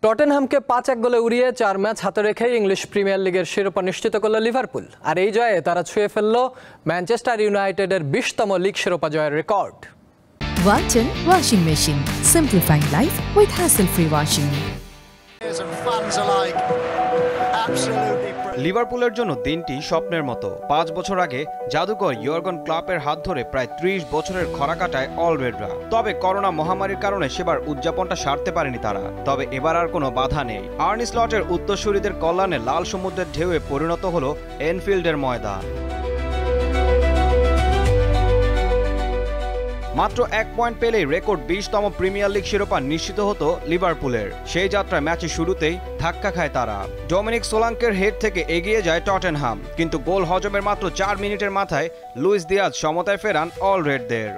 টটেনহামকে 5-1 গোলে উড়িয়ে 4 ম্যাচ হাতে রেখে ইংলিশ প্রিমিয়ার লিগের শিরোপা নিশ্চিত করল লিভারপুল। আর এই জয়ে তারা ছুঁয়ে ফেলল ম্যানচেস্টার ইউনাইটেডের 20তম লিগ শিরোপা জয়ের record. Walton Washing Machine. Simplifying life with hassle-free washing. লিভারপুলের জন্য দিনটি স্বপ্নের মতো। 5 বছর আগে জাদুকর ইয়র্গন ক্লপের হাত ধরে প্রায় 30 বছরের খরা কাটায় অলরেডরা। তবে করোনা মহামারীর কারণে সেবার উদযাপনটা সারতে পারেনি তারা। তবে এবার আর কোনো বাধা নেই। আর্নি স্লটের উত্তরসূরিদের কল্যাণে লাল সমুদ্রের ঢেউয়ে পরিণত হলো এনফিল্ডের ময়দান। মাত্র 1 পয়েন্ট পেলেই রেকর্ড 20তম প্রিমিয়ার লিগ শিরোপা নিশ্চিত হতো লিভারপুলের। সেই যাত্রায় ম্যাচের শুরুতেই ধাক্কা খায় তারা। ডমিনিক সোলাঙ্কের হেড থেকে এগিয়ে যায় টটেনহাম, কিন্তু গোল হজমের মাত্র 4 মিনিটের মাথায় লুইস দিয়াজ সমতায় ফেরান অলরেডদের।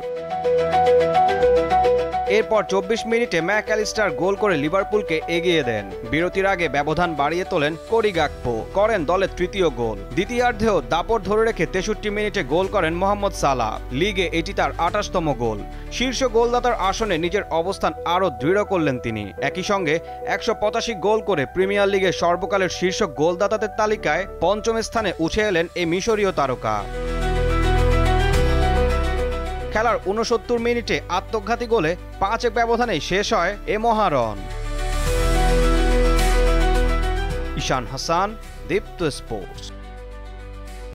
এরপর 24 মিনিটে ম্যাকঅ্যালিস্টার গোল করে লিভারপুলকে এগিয়ে দেন। বিরতির আগে ব্যবধান বাড়িয়ে তোলেন কোরি গাকপো, করেন দলের তৃতীয় গোল। দ্বিতীয়ার্ধেও দাপট ধরে রেখে 63 মিনিটে গোল করেন মোহাম্মদ সালাহ। লিগে এটি তার 28তম গোল। শীর্ষ গোলদাতার আসনে নিজের অবস্থান আরও দৃঢ় করলেন তিনি। একই সঙ্গে 185 গোল করে প্রিমিয়ার লিগের সর্বকালের শীর্ষ গোলদাতাদের তালিকায় 5ম স্থানে উঠে এলেন এই মিশরীয় তারকা। খেলার 69 মিনিটে আত্মঘাতী গোলে 5-1 ব্যবধানেই শেষ হয় এ মহারণ। ঈশান হাসান, দীপ্ত স্পোর্টস।